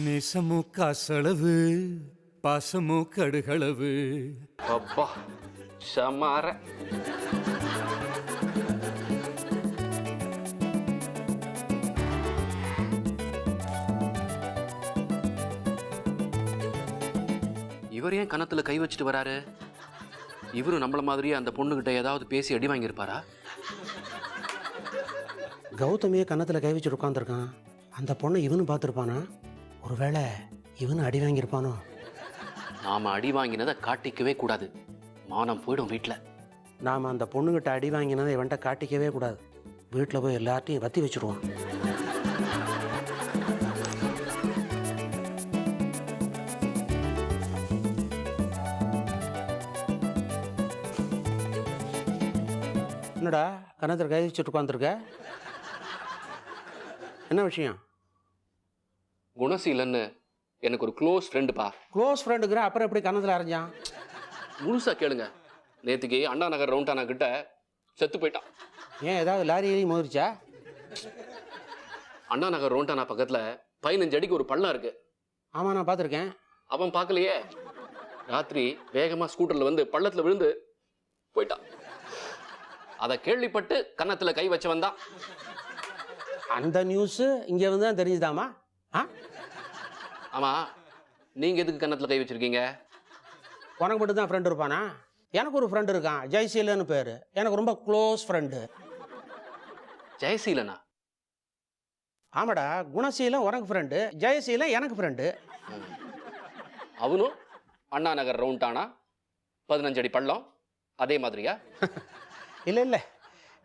நேசமோ காசளவு பாசமோ கடுகளவு. அப்பா சமார. இவர் ஏன் கன்னத்துல கை வச்சுட்டு வராரு? இவரும் நம்மள மாதிரியே அந்த பொண்ணுகிட்ட ஏதாவது பேசி அடி வாங்கியிருப்பாரா? கௌதமியே கன்னத்தில் கை வச்சுட்டு உட்காந்துருக்கான். அந்த பொண்ணை இவனு பார்த்துருப்பானா? ஒருவேளை இவனு அடி வாங்கியிருப்பானோ? நாம அடி வாங்கினதை காட்டிக்கவே கூடாது, மானம் போயிடும் வீட்டில். நாம் அந்த பொண்ணுகிட்ட அடி வாங்கினதை இவன்ட்ட காட்டிக்கவே கூடாது. வீட்டில் போய் எல்லார்ட்டையும் வத்தி வச்சுருவான். என்னடா கன்னத்தில் கை வச்சுட்டு உட்காந்துருக்க? என்ன விஷயம்? குணசீலன்னு எனக்கு ஒரு க்ளோஸ் ஃப்ரெண்டுப்பா. க்ளோஸ் ஃப்ரெண்டுங்கிற அப்புறம் எப்படி கன்னத்தில் அரைஞ்சான்? முழுசா கேளுங்க. நேற்றுக்கு அண்ணா நகர் ரவுண்டானா கிட்ட செத்து போயிட்டான். ஏன் ஏதாவது லாரி மோதிருச்சா? அண்ணா நகர் ரவுண்டானா பக்கத்தில் 15 அடிக்கு ஒரு பள்ளம் இருக்கு. ஆமாம், நான் பார்த்துருக்கேன். அவன் பார்க்கலையே. ராத்திரி வேகமாக ஸ்கூட்டரில் வந்து பள்ளத்தில் விழுந்து போயிட்டான். அதை கேள்விப்பட்டு கன்னத்தில் கை வச்சவன் தான். அந்த நியூஸு இங்கே வந்து தான் தெரிஞ்சுதாமா? ஆமாம், நீங்கள் எதுக்கு கன்னத்தில் கை வச்சுருக்கீங்க? உனக்கு மட்டும் தான் ஃப்ரெண்டு இருப்பானா? எனக்கு ஒரு ஃப்ரெண்டு இருக்கான், ஜெயசீலன்னு பேர். எனக்கு ரொம்ப க்ளோஸ் ஃப்ரெண்டு. ஜெயசீலனா? ஆமாடா, குணசீலம் உனக்கு ஃப்ரெண்டு, ஜெயசீலம் எனக்கு ஃப்ரெண்டு. அவனும் அண்ணா நகர் ரவுண்டானா 15 அடி பள்ளம் அதே மாதிரியா? இல்லை இல்லை,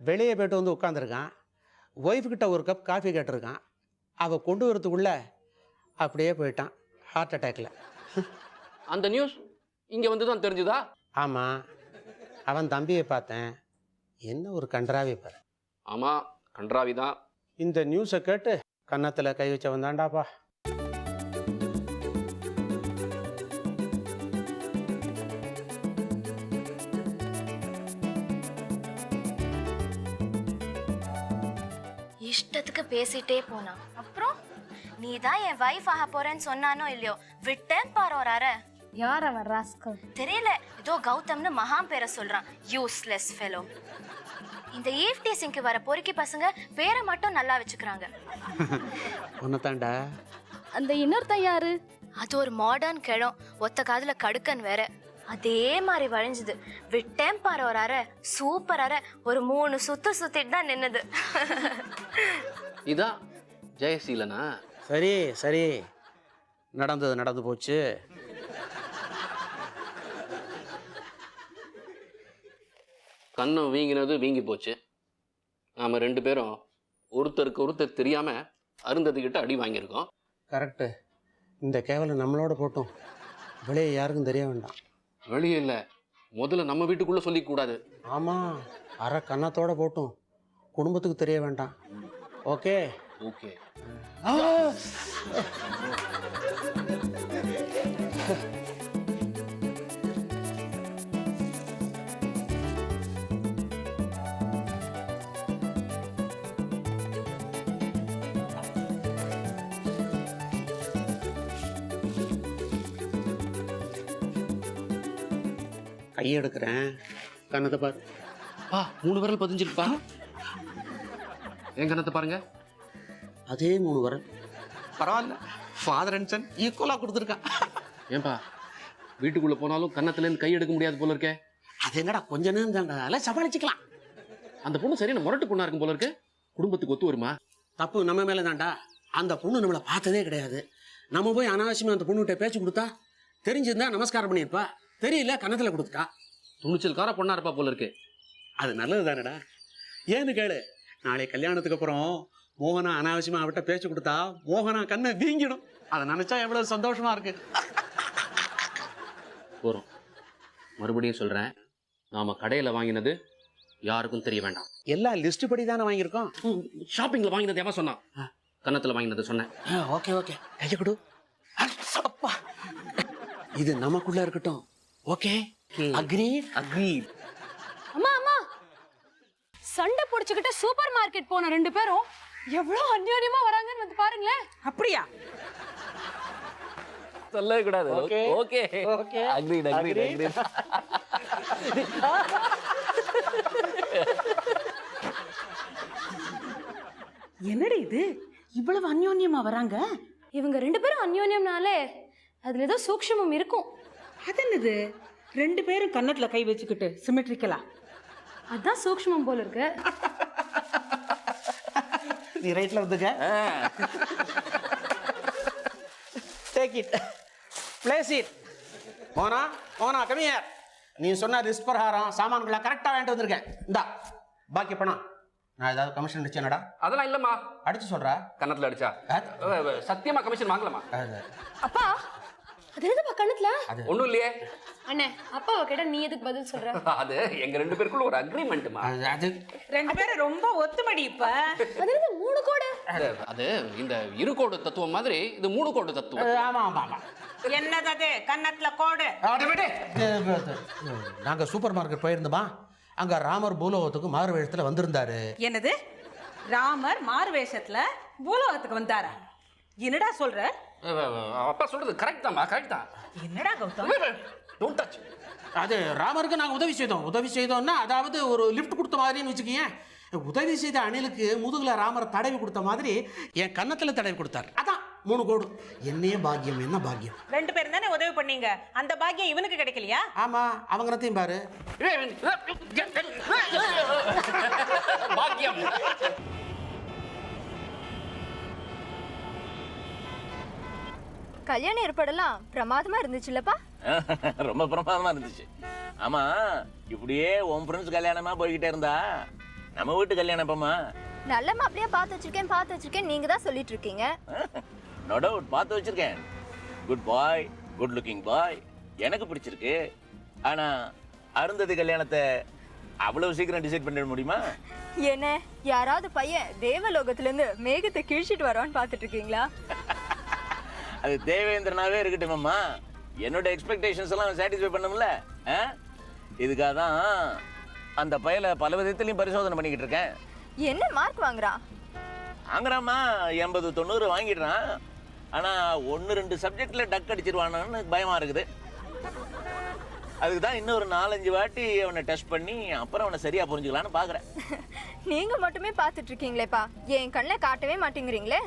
வெளியே போய்ட்டு வந்து உட்காந்துருக்கான். ஒய்ஃப்கிட்ட ஒரு கப் காஃபி கேட்டிருக்கான். அவள் கொண்டு வரதுக்குள்ளே அப்படியே போயிட்டான் ஹார்ட் அட்டாக்ல. அந்த நியூஸ் இங்கே வந்து தான் தெரிஞ்சுதா? ஆமாம், அவன் தம்பியை பார்த்தேன். என்ன ஒரு கன்றாவி பாரு. ஆமாம், கன்றாவி தான். இந்த நியூஸை கேட்டு கன்னத்தில் கை வச்சவன் தாண்டாப்பா. இஷ்டத்துக்கு பேசிட்டே போனா. அப்புறம் நீ தான் என் வைஃப் ஆக போறேன்னு சொன்னானோ இல்லையோ, விட்டேன் பாரு ஒரு அரை. யார் அவன் ராஸ்கல்? தெரியல, ஏதோ கௌதம்னு மகாம் பேரை சொல்றான். Useless fellow. இந்த ஈவ் டீசிங்க்கு வர பொறுக்கி பசங்க பேரை மட்டும் நல்லா வச்சுக்கிறாங்க. ஒன்னதாண்டா. அந்த இன்னொருத்தன் யாரு? அது ஒரு மாடர்ன் கிழம், ஒத்த காதுல கடுக்கன் வேற. அதே மாதிரி வழிஞ்சுது. விட்டேன் பாரு ஒரு அரை, சூப்பர் அரை. ஒரு 3 சுத்து சுத்திட்டு தான் நின்னுது. இதா ஜெயசீலனா? சரி சரி, நடந்தது நடந்து போச்சு. கண்ணம் வீங்கினது வீங்கி போச்சு. நாம் 2 பேரும் ஒருத்தருக்கு ஒருத்தர் தெரியாமல் அருந்ததுக்கிட்ட அடி வாங்கியிருக்கோம். கரெக்டு. இந்த கேவலம் நம்மளோட போட்டோம், வெளியே யாருக்கும் தெரிய வேண்டாம். வெளியே இல்லை, முதல்ல நம்ம வீட்டுக்குள்ளே சொல்லிக்கூடாது. ஆமாம், அரை கன்னத்தோட போட்டோம், குடும்பத்துக்கு தெரிய வேண்டாம். Okay okay. கையெடுக்கிறேன், கன்னத்தை பாரு. 3 விரல் பதிஞ்சிருப்பா. என் கன்னத்தை பாருங்க. அதே 3 விரல். பரவாயில்ல, ஃபாதர் அண்ட் சன் ஈக்குவலாக கொடுத்துருக்கா. ஏன்பா வீட்டுக்குள்ளே போனாலும் கன்னத்துலேருந்து கை எடுக்க முடியாது போல இருக்கே? அது என்னடா கொஞ்ச நேரம் தாண்டா, சமாளிச்சுக்கலாம். அந்த பொண்ணு சரியான முரட்டு பொண்ணா இருக்கும் போல இருக்கு. குடும்பத்துக்கு ஒத்து வருமா? தப்பு நம்ம மேலே தாண்டா. அந்த பொண்ணு நம்மளை பார்த்ததே கிடையாது. நம்ம போய் அனாவசியமாக அந்த பொண்ணுகிட்ட பேச்சு கொடுத்தா தெரிஞ்சிருந்தா நமஸ்காரம் பண்ணியிருப்பா. தெரியல, கன்னத்தில் கொடுத்துட்டா. துணிச்சல்கார பொண்ணா இருப்பா போல இருக்கு. அது நல்லது தானடா. ஏன்னு கேளு, நாளை கல்யாணத்துக்கு அப்புறம் மோகனா அனாவசியமாக அவட்ட பேச்சு கொடுத்தா மோகனா கண்ணை வீங்கிடும். அதை நினைச்சா எவ்வளவு சந்தோஷமா இருக்கு. போகிறோம். மறுபடியும் சொல்கிறேன், நாம் கடையில் வாங்கினது யாருக்கும் தெரிய வேண்டாம். எல்லாம் லிஸ்ட் படி தானே வாங்கியிருக்கோம். ஷாப்பிங்கில் வாங்கினது எவன் சொன்னான்? கன்னத்தில் வாங்கினது சொன்னேன். ஓகே ஓகே, கையை கொடு. அப்பா, இது நமக்குள்ள இருக்கட்டும். Okay, agree agree. அம்மா அம்மா, சண்டை பிடிச்சுக்கிட்டு சூப்பர் மார்க்கெட் போன 2 பேரும் எவ்வளவு அந்யோன்யமா வராங்கன்னு வந்து பாருங்களேன். அப்படியா? சொல்லவே கூடாது. Okay. Okay Okay. Agreed agreed Agreed. Agreed. என்னடி இது இவ்வளவு அந்யோன்யமா வராங்க? இவங்க 2 பேரும் அந்யோன்யம்னாலே அதுல ஏதோ சூக்ஷ்மம் இருக்கும். அது என்னது 2 பேரும் கன்னத்துல கை வச்சுக்கிட்டு சிமெட்ரிக்கலா? அதான் சூக்ஷ்மம் போல இருக்கு. நீ ரைட்ல வந்துக்க. Take it, place it. Mona Mona come here. நீ சொன்ன லிஸ்ட் பிரகாரம் சாமான்களை கரெக்டாக வாங்கிட்டு வந்திருக்கேன். இந்தா பாக்கி பணம். நான் ஏதாவது கமிஷன் அடிச்சேனடா? அதெல்லாம் இல்லம்மா. அடிச்சு சொல்றா? கன்னத்துல அடிச்சா? சத்தியமா கமிஷன் வாங்கலாமா? அப்பா அது என்னப்பா கண்ணத்துல? ஒண்ணும் இல்லையே. அண்ணே அப்பாவை கேட்டா நீ எதுக்கு பதில் சொல்ற? அது எங்க 2 பேருக்குள்ள ஒரு அக்ரிமெண்ட்மா. அது 2 பேரும் ரொம்ப ஒத்துமடி இப்ப. அது என்னது 3 கோடு? அது இந்த இரு கோடு தத்துவம் மாதிரி இது 3 கோடு தத்துவம். ஆமா ஆமா ஆமா. என்னது அது கன்னத்துல கோடு? நாங்க சூப்பர் மார்க்கெட் போயிருந்தோமா, அங்க ராமர் பூலோகத்துக்கு மாறு வேஷத்துல வந்திருந்தாரு. என்னது ராமர் மாறு வேஷத்துல பூலோகத்துக்கு வந்தாரா? என்னடா சொல்ற? அப்பா சொல்றது கரெக்ட் தான்மா, கரெக்ட் தான். என்னடா கௌதம்? Don't touch. அது ராமருக்கு நாங்கள் உதவி செய்தோம்னா, அதாவது ஒரு லிஃப்ட் கொடுத்த மாதிரின்னு வச்சுக்கீங்க. உதவி செய்த அணிலுக்கு முதுகுல ராமரை தடவி கொடுத்த மாதிரி என் கன்னத்துல தடவி கொடுத்தாரு. அதான் 3 கோடு. என்னையே பாக்கியம், என்ன பாக்கியம். 2 பேரும் தானே உதவி பண்ணீங்க, அந்த பாக்கியம் இவனுக்கு கிடைக்கலையா? ஆமா, அவங்கத்தையும் பாரு. பாக்கியம். கல்யாண ஏற்பாடெல்லாம் பிரமாதமா இருந்துச்சுல்லப்பா. ரொம்ப பிரமாதமா இருந்துச்சு. ஆமா, இப்படியே உன் ஃப்ரெண்ட்ஸ் கல்யாணமா போய்கிட்டே இருந்தா நம்ம வீட்டு கல்யாணம் எப்பமா? நல்ல மாப்பிளையா பார்த்து வச்சிருக்கேன் நீங்க தான் சொல்லிட்டு இருக்கீங்க. நோ டவுட் பார்த்து வச்சிருக்கேன். குட் பாய், குட் லுக்கிங் பாய், எனக்கு பிடிச்சிருக்கு. ஆனா அருந்ததி கல்யாணத்தை அவ்வளவு சீக்கிரம் டிசைட் பண்ணிட முடியுமா? என்ன யாராவது பையன் தேவலோகத்துல இருந்து மேகத்தை கிழிச்சிட்டு வருவான்னு பார்த்துட்டு இருக்கீங்களா? அது தேவேந்திரனாவே இருக்கட்டுமம்மா. என்னோட எக்ஸ்பெக்டேஷன்ஸ் எல்லாம் சாட்டிஸ்ஃபை பண்ணணும்ல. இதுக்காக தான் அந்த பையலை பல விதத்திலையும் பரிசோதனை பண்ணிக்கிட்டு இருக்கேன். என்ன மார்க் வாங்குறான்? வாங்குறாமா 80-90 வாங்கிடுறான். ஆனா 1-2 சப்ஜெக்ட்ல டக் அடிச்சிருவானு பயமா இருக்குது. அதுக்கு தான் இன்னும் ஒரு 4-5 வாட்டி அவனை டெஸ்ட் பண்ணி அப்புறம் அவனை சரியா புரிஞ்சுக்கலான்னு பாக்குறேன். நீங்க மட்டுமே பார்த்துட்டு இருக்கீங்களேப்பா, என் கண்ணில் காட்டவே மாட்டேங்கிறீங்களே.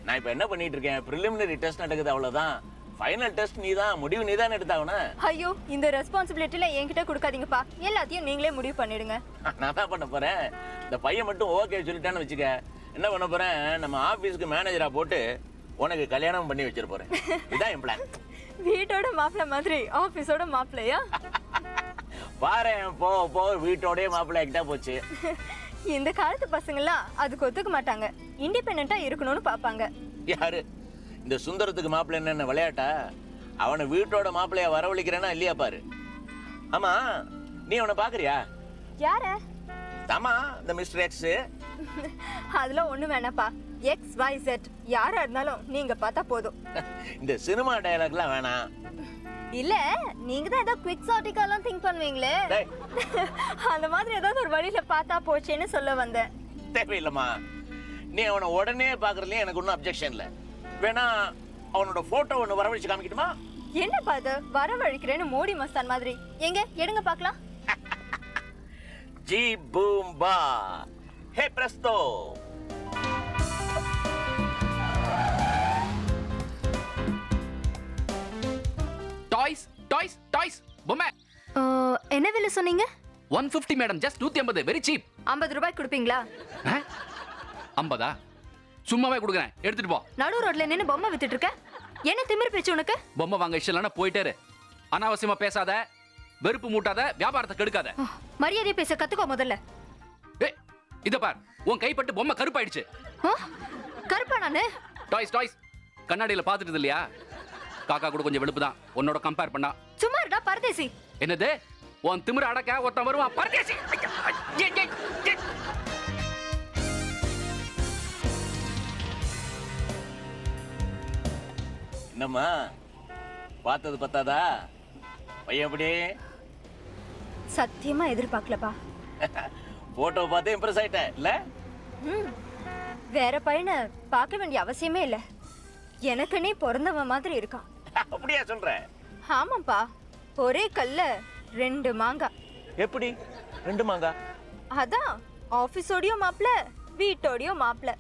நான் இப்ப என்ன பண்ணிட்டு இருக்கேன், ப்ரிலிமினரி டெஸ்ட் நடக்குது, அவ்வளவுதான். ஃபைனல் டெஸ்ட் நீ தான், முடிவு நீ தான் எடுத்தாகணும். ஐயோ, இந்த ரெஸ்பான்சிபிலிட்டில என்கிட்ட கொடுக்காதீங்கப்பா, எல்லாத்தையும் நீங்களே முடிவு பண்ணிடுங்க. நான் தான் பண்ண போறேன். இந்த பையன் மட்டும் ஓகே சொல்லிட்டான்னு வச்சுக்க, என்ன பண்ண போறேன், நம்ம ஆபீஸ்க்கு மேனேஜரா போட்டு உனக்கு கல்யாணம் பண்ணி வச்சிட போறேன். இதான் என் பிளான். வீட்டோட மாப்பிள்ளை மாதிரி ஆபீஸோட மாப்பிள்ளையா? பாரு, போ வீட்டோடய மாப்பிள்ளை ஆகிட்டா போச்சு. இந்த காலத்து பசங்கள்லாம் அதுக்கு ஒத்துக்க மாட்டாங்க, இண்டிபெண்டா இருக்கணும்னு பாப்பாங்க. யாரு இந்த சுந்தரத்துக்கு மாப்பிள்ளை என்ன விளையாட்டா? அவனை வீட்டோட மாப்பிள்ளையா வரவழைக்கிறேன்னா இல்லையா பாரு. ஆமா, நீ அவனை பாக்குறியா? யார? ஆமா, இந்த மிஸ்டர் எக்ஸ். அதெல்லாம் ஒண்ணு வேணாப்பா, XYZ யாரா இருந்தாலும் நீங்க பார்த்தா போதும். இந்த சினிமா டயலாக்லாம் வேணாம். இல்ல, நீங்க தான் ஏதோ குவிக் சாட்டிக்காலாம் திங்க் பண்ணுவீங்களே, அந்த மாதிரி ஏதாவது ஒரு வழியில பார்த்தா போச்சேன்னு சொல்ல வந்தேன். தேவையில்லம்மா, நீ அவனை உடனே பாக்குறதுல எனக்கு ஒன்றும் அப்ஜெக்ஷன் இல்லை. வேணா அவனோட போட்டோ ஒன்று வரவழைச்சு காமிக்கட்டுமா? என்னப்பா அது வரவழைக்கிறேன்னு மோடி மஸ்தான் மாதிரி? எங்க எடுங்க பார்க்கலாம். ஜி பூம்பா, ஹே பிரஸ்தோ. டாய்ஸ் டாய்ஸ் டாய்ஸ் பொம்மை. என்ன விலை சொன்னீங்க? 150 மேடம், ஜஸ்ட் 150, வெரி சீப். 50 ரூபாய் கொடுப்பீங்களா? 50? சும்மாவே கொடுக்குறேன், எடுத்துட்டு போ. நடு ரோட்ல நின்னு பொம்மை வித்துட்டு இருக்க, என்ன திமிரு பேச்சு உனக்கு? பொம்மை வாங்க இஷ்டம் இல்லைன்னா போயிட்டே இரு. அனாவசியமா பேசாத, வெறுப்பு மூட்டாத, வியாபாரத்தை கெடுக்காத. மரியாதையை பேச கத்துக்கோ முதல்ல. இத பார், உன் கைப்பட்டு பொம்மை கருப்பாயிடுச்சு. கருப்பா நானு? டாய்ஸ் டாய்ஸ் கண்ணாடியில பாத்துட்டு இல்லையா? காக்கா கூட கொஞ்சம் வெளுப்பு தான் உன்னோட கம்பேர் பண்ணா. சும்மா இருடா பரதேசி. என்னது? உன் திமிர அடக்க ஒருத்தன் வருவான் பரதேசி. என்னம்மா, பார்த்தது பத்தாதா? பையன் எப்படி? சத்தியமா எதிர்பார்க்கலப்பா. போட்டோ பார்த்து இம்ப்ரெஸ் ஆயிட்டேன் இல்ல? வேற பையனை பார்க்க வேண்டிய அவசியமே இல்ல, எனக்கு நீ பிறந்தவன் மாதிரி இருக்கான். அப்படியா சொல்ற? ஆமாப்பா, ஒரே கல்ல 2 மாங்காய். எப்படி 2 மாங்கா? அதான் ஆபீஸோடயும் மாப்பிள, வீட்டோடயும் மாப்பிள.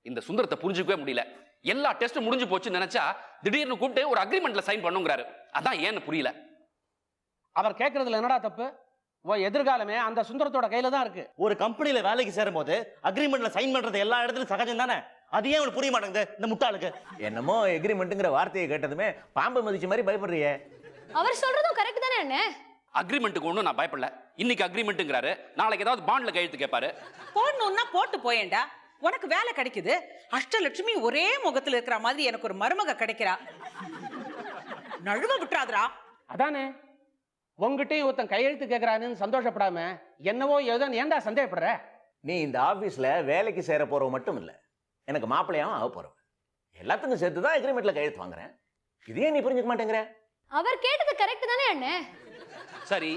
இந்த சுந்தரத்தை புரிஞ்சுக்கவே முடியல. எல்லா டெஸ்டும் முடிஞ்சு போச்சுன்னு நினைச்சா திடீர்னு கூப்பிட்டு ஒரு அக்ரிமெண்ட்ல சைன் பண்ணுங்கிறாரு. அதான் ஏன்னு புரியல. அவர் கேட்கறதுல என்னடா தப்பு? உன் எதிர்காலமே அந்த சுந்தரத்தோட கையில தான் இருக்கு. ஒரு கம்பெனில வேலைக்கு சேரும் போது அக்ரிமெண்ட்ல சைன் பண்றது எல்லா இடத்துலயும் சகஜம் தானே. அது ஏன் அவனுக்கு புரிய மாட்டேங்குது இந்த முட்டாளுக்கு? என்னமோ எக்ரிமெண்ட்டுங்கிற வார்த்தையை கேட்டதுமே பாம்பு மதிச்ச மாதிரி பயப்படுறியே. அவர் சொல்றதும் கரெக்ட் தானே அண்ணே? அக்ரிமெண்ட்டுக்கு ஒன்றும் நான் பயப்படல. இன்னைக்கு அக்ரிமெண்ட்டுங்கிறாரு, நாளைக்கு ஏதாவது பாண்ட்ல கையெழுத்து கேட்பாரு. போடணும்னா போட்டு போயேண்டா, உனக்கு வேலை கிடைக்குது. அஷ்டலட்சுமி ஒரே முகத்துல இருக்கிற மாதிரி எனக்கு ஒரு மருமக கிடைக்கிறா. நழுவ விட்டுறாதரா. அதானே உங்ககிட்டயும் ஒருத்தன் கையெழுத்து கேட்கறான்னு சந்தோஷப்படாம என்னவோ ஏதோ ஏன்டா சந்தேகப்படுற? நீ இந்த ஆபீஸ்ல வேலைக்கு சேர போறவ மட்டும் இல்ல, எனக்கு மாப்பிள்ளையாவும் ஆக போறவ. எல்லாத்துக்கும் சேர்த்து தான் அக்ரிமெண்ட்ல கையெழுத்து வாங்குறேன். இதே நீ புரிஞ்சுக்க மாட்டேங்கிற. அவர் கேட்டது கரெக்ட் தானே அண்ணே? சரி,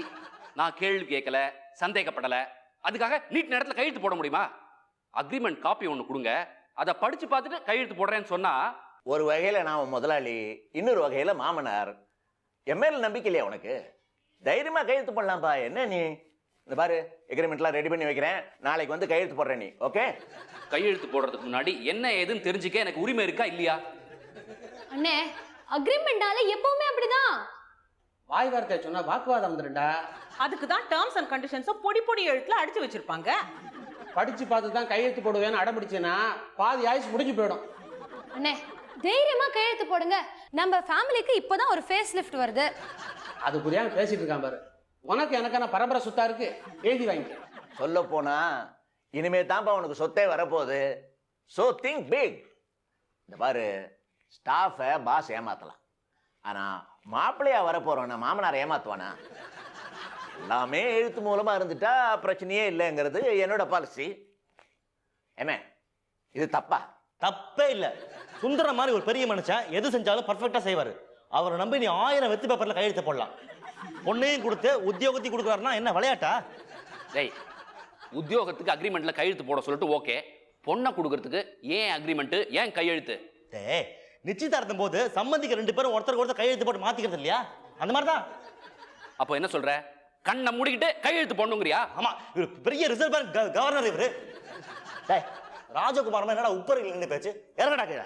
நான் கேள்வி கேட்கல, சந்தேகப்படல, அதுக்காக நீட் நேரத்தில் கையெழுத்து போட முடியுமா? அக்ரிமெண்ட் காப்பி ஒன்று கொடுங்க, அதை படிச்சு பார்த்துட்டு கையெழுத்து போடுறேன்னு சொன்னா. ஒரு வகையில நான் முதலாளி, இன்னொரு வகையில மாமனார். என் மேல நம்பிக்கை இல்லையா உனக்கு? தைரியமா கையெழுத்து போடலாம்ப்பா. என்ன நீ இந்த பாரு, எக்ரிமெண்ட்லாம் ரெடி பண்ணி வைக்கிறேன், நாளைக்கு வந்து கையெழுத்து போடுறேன் நீ. ஓகே? கையெழுத்து போடுறதுக்கு முன்னாடி என்ன ஏதுன்னு தெரிஞ்சுக்க எனக்கு உரிமை இருக்கா இல்லையா? அண்ணே, அக்ரிமெண்டால எப்பவுமே அப்படிதான். வாய் வார்த்தை சொன்னா வாக்குவாதம் வந்துருண்டா. அதுக்கு தான் டேர்ம்ஸ் அண்ட் கண்டிஷன்ஸ் பொடி பொடி எழுத்துல அடிச்சு வச்சிருப்பாங்க. படிச்சு பார்த்து தான் கையெழுத்து போடுவேன்னு அடம்பிடிச்சேன்னா பாதி ஆயுசு முடிஞ்சு போயிடும். அண்ணே, தைரியமா கையெழுத்து போடுங்க. நம்ம ஃபேமிலிக்கு இப்போதான் ஒரு ஃபேஸ் லிஃப்ட் வருது. அது புரியாம பேசிட்டு இருக்கான் பாரு. உனக்கு எனக்கான பரம்பரை சொத்தா இருக்கு, எழுதி வாங்கிக்க. சொல்ல போனா இனிமே தான்ப்பா உனக்கு சொத்தே வரப்போகுது. So think big. இந்த பாரு, ஸ்டாஃபை பாஸ் ஏமாத்தலாம், ஆனா மாப்பிள்ளையா வரப்போறோம்னா மாமனார் ஏமாத்துவானா? எல்லாமே எழுத்து மூலமா இருந்துட்டா பிரச்சனையே இல்லைங்கிறது என்னோட பாலிசி. ஏமே, இது தப்பா? தப்பே இல்ல. சுந்தர மாதிரி ஒரு பெரிய மனுஷன் எது செஞ்சாலும் பர்ஃபெக்டா செய்வாரு. அவரை நம்பி நீ 1000 வெத்து பேப்பர்ல கையெழுத்து போடலாம். பொண்ணையும் கொடுத்து உத்தியோகத்தையும் கொடுக்குறாருன்னா என்ன விளையாட்டா? டேய், உத்தியோகத்துக்கு அக்ரிமெண்ட்ல கையெழுத்து போட சொல்லிட்டு ஓகே, பொண்ணை கொடுக்கறதுக்கு ஏன் அக்ரிமெண்ட், ஏன் கையெழுத்து? டேய், நிச்சயதார்த்தம் போது சம்பந்திக்க 2 பேரும் ஒருத்தருக்கு ஒருத்தர் கையெழுத்து போட்டு மாத்திக்கிறது இல்லையா? அந்த மாதிரி தான். அப்போ என்ன சொல்ற? கண்ணை மூடிக்கிட்டு கையெழுத்து போடணுங்கிறியா? ஆமா, இவர் பெரிய ரிசர்வ் பேங்க் கவர்னர் இவரு. டேய், ராஜகுமாரமா என்னடா உப்பரில் நின்று பேச்சு? இறங்கடா கீழே.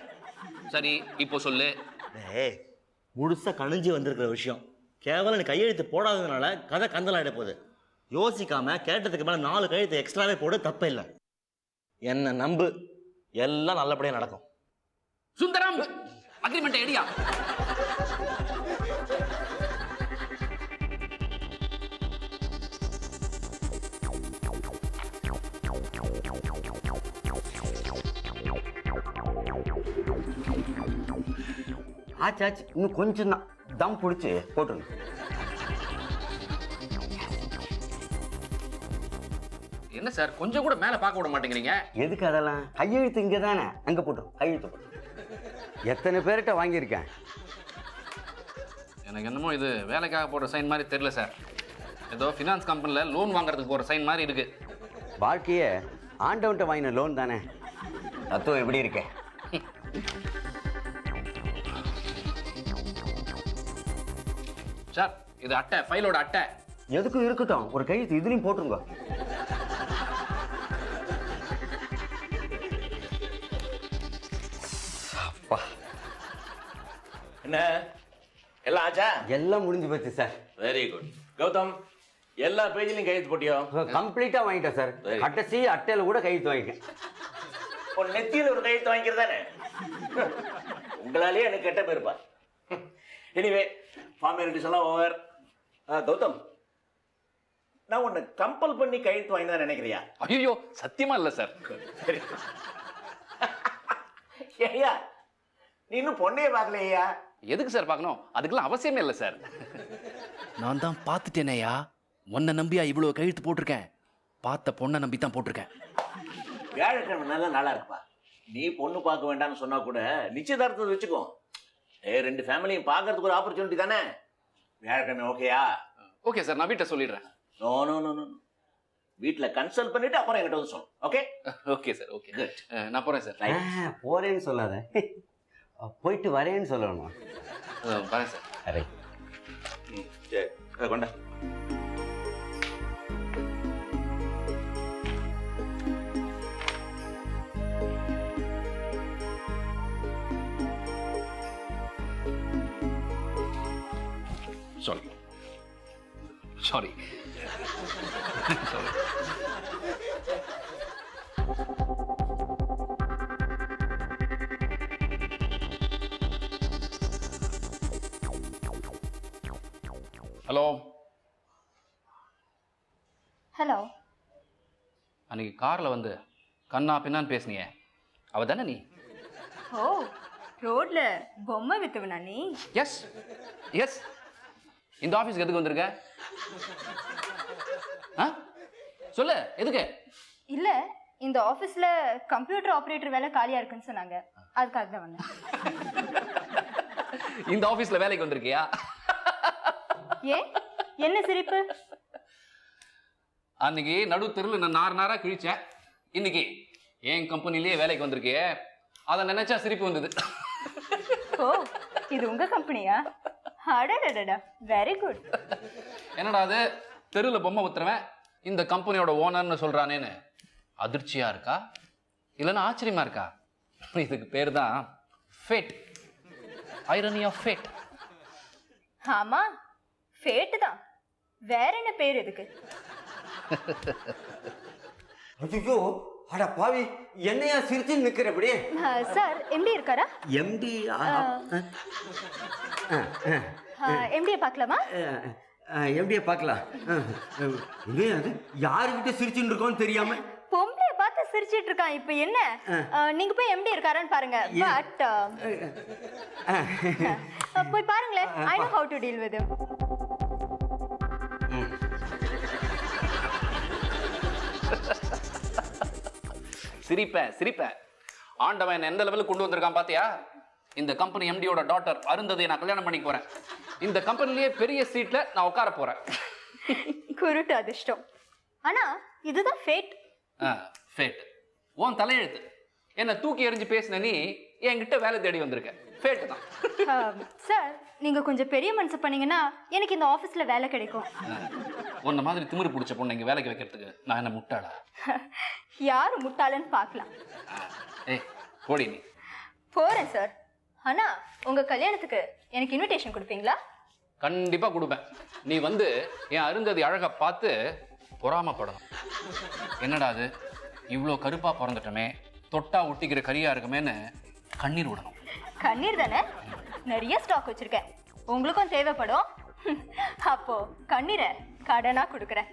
சரி, இப்போ சொல்லு. டேய், முழுசா கணிஞ்சு வந்திருக்கிற விஷயம். கேவலம் நீ கையெழுத்து போடாததுனால கதை கந்தலாயிட போகுது. யோசிக்காம கேட்டதுக்கு மேல 4 கையெழுத்து எக்ஸ்ட்ராவே போடு, தப்பே இல்லை. என்ன நம்பு, எல்லாம் நல்லபடியா நடக்கும். சுந்தரம், அக்ரிமெண்ட் எடியா? ஆச்சாச்சு, இன்னும் கொஞ்சம் தான் தம் பிடிச்சி போட்டுருங்க. என்ன சார், கொஞ்சம் கூட மேல பார்க்க விட மாட்டேங்கிறீங்க? எதுக்கு அதெல்லாம்? கையெழுத்து இங்கே தானே, அங்கே போட்டுரும். கையெழுத்து போட்டு எத்தனை பேர்கிட்ட வாங்கியிருக்கேன். எனக்கு என்னமோ இது வேலைக்காக போடுற சைன் மாதிரி தெரியல சார். ஏதோ ஃபினான்ஸ் கம்பெனியில் லோன் வாங்குறதுக்கு போகிற சைன் மாதிரி இருக்கு. வாழ்க்கையே ஆண்டவன்ட்ட வாங்கின லோன் தானே. தத்துவம் எப்படி இருக்கே? சார், இது அட்டை, ஃபைலோட அட்டை. எதுக்கும் இருக்கட்டும், ஒரு கையெழுத்து இதுலையும் போட்டுருங்க. என்ன எல்லாம் ஆச்சா? எல்லாம் முடிஞ்சு போச்சு சார். Very good. கௌதம், எல்லா பேஜ்லையும் கையெழுத்து போட்டியோ? கம்ப்ளீட்டா வாங்கிட்டேன் சார். கடைசி அட்டையில கூட கையெழுத்து வாங்கிட்டேன். உன் நெத்தியில் ஒரு கையெழுத்து வாங்கிக்கிறது தானே? உங்களாலேயே எனக்கு கெட்ட பேருப்பா. எனிவே, ஃபார்மாலிட்டிஸ் எல்லாம் ஓவர். கௌதம், நான் உன்னை கம்பல் பண்ணி கையெழுத்து வாங்கி தான் நினைக்கிறியா? ஐயோ, சத்தியமா இல்லை சார். சரி. ஐயா, நீ இன்னும் பொண்ணையே பார்க்கலையா? எதுக்கு சார் பார்க்கணும்? அதுக்கெல்லாம் அவசியமே இல்லை சார். நான் தான் பார்த்துட்டேனேயா. உன்னை நம்பியா இவ்வளோ கையெழுத்து போட்டிருக்கேன். பார்த்த பொண்ணை நம்பி தான் போட்டிருக்கேன். வியாழக்கிழமை நல்ல நாளா இருப்பா. நீ பொண்ணு பார்க்க வேண்டாம்னு சொன்னா கூட நிச்சயதார்த்தத்தை வச்சுக்கோ. 2 ஃபேமிலியும் பார்க்கறதுக்கு ஒரு ஆப்பர்ச்சுனிட்டி தானே. வியாழக்கிழமை ஓகேயா? ஓகே சார், நான் வீட்டை சொல்லிடுறேன். நோ நோ நோ நோ, வீட்டில் கன்சல்ட் பண்ணிட்டு அப்புறம் என்கிட்ட வந்து சொல்லு. ஓகே? Okay sir, okay. நான் போகிறேன் சார். போறேன்னு சொல்லாத. போயிட்டு வரேன்னு சொல்லணுமா? வரேன் சார். அரே சரி அதை கொண்டா. Sorry sorry sorry. Hello. Hello. அன்னைக்கு காரில் வந்து கண்ணா பின்னான்னு பேசுனியே, அவ தானே நீ? ஓ, ரோட்ல பொம்மை வித்துவனா நீ? Yes yes. இந்த ஆஃபீஸ்க்கு எதுக்கு வந்திருக்க? ஆ சொல்லு, எதுக்கு? இல்ல, இந்த ஆபீஸ்ல கம்ப்யூட்டர் ஆபரேட்டர் வேலை காலியா இருக்குன்னு சொன்னாங்க, அதுக்காக தான் வந்தேன். இந்த ஆஃபீஸ்ல வேலைக்கு வந்திருக்கியா? ஏன், என்ன சிரிப்பு? அன்னைக்கு நடு தெருவில் நான் நாரா கிழிச்சேன். இன்னைக்கு என் கம்பெனிலேயே வேலைக்கு வந்திருக்கே, அதை நினைச்சா சிரிப்பு வந்தது. ஓ, இது உங்க கம்பெனியா? அடடடடா, வெரி குட். என்னடா அது, தெருவில் பொம்மை ஊத்துறவன் இந்த கம்பெனியோட ஓனர்னு சொல்றானேன்னு அதிர்ச்சியா இருக்கா இல்லைன்னா ஆச்சரியமா இருக்கா? இதுக்கு பேர் தான் ஃபேட். Irony of fate. ஆமா, ஃபேட் தான். வேற என்ன பேர் இதுக்கு? ஐயோ, அட பாவி, என்னையா சிரிச்சு நிக்கிறபடி? சார், எம்டி இருக்காரா? எம்டி எம்டியை பார்க்கலாமா? எம்டியை பார்க்கலாம். இது அது யாருக்கிட்ட சிரிச்சுன்னு இருக்கோன்னு தெரியாம பொம்பளைய பார்த்து சிரிச்சிட்டு இருக்கான். இப்ப என்ன, நீங்க போய் எம்டி இருக்காரான்னு பாருங்க. பட் போய் பாருங்களேன். I know how to deal with him. சிரிப்பேன் சிரிப்பேன். ஆண்டவன் என்ன எந்த லெவலுக்கு கொண்டு வந்திருக்கான் பாத்தியா? இந்த கம்பெனி எம்டியோட டாட்டர் அருந்ததியை நான் கல்யாணம் பண்ணிக்க போறேன். இந்த கம்பெனிலேயே பெரிய சீட்ல நான் உட்கார போறேன். குருட்டு அதிர்ஷ்டம். ஆனா இதுதான் ஃபேட். ஃபேட் உன் தலையெழுத்து. என்ன தூக்கி எறிஞ்சு பேசின நீ என்கிட்ட வேலை தேடி வந்திருக்க. ஃபேட் தான். சார், நீங்க கொஞ்சம் பெரிய மனசு பண்ணீங்கன்னா எனக்கு இந்த ஆபீஸ்ல வேலை கிடைக்கும். உன்ன மாதிரி திமிரு பிடிச்ச பொண்ணு இங்க வேலைக்கு வைக்கிறதுக்கு நான் என்ன முட்டாளா? யாரு முட்டாளன்னு பார்க்கலாம். ஏய் போடி நீ. போறேன் சார். ஆனா உங்க கல்யாணத்துக்கு எனக்கு இன்விடேஷன் கொடுப்பீங்களா? கண்டிப்பா கொடுப்பேன். நீ வந்து என் அருந்ததி அழகா பார்த்து பொறாமப்படணும். என்னடா அது, இவ்வளோ கருப்பா பிறந்துட்டோமே, தொட்டா ஒட்டிக்கிற கரியா இருக்குமேன்னு கண்ணீர் விடணும். கண்ணீர் தானே? நிறைய ஸ்டாக் வச்சிருக்கேன், உங்களுக்கும் தேவைப்படும். அப்போ கண்ணீரை கடனா கொடுக்குறேன்.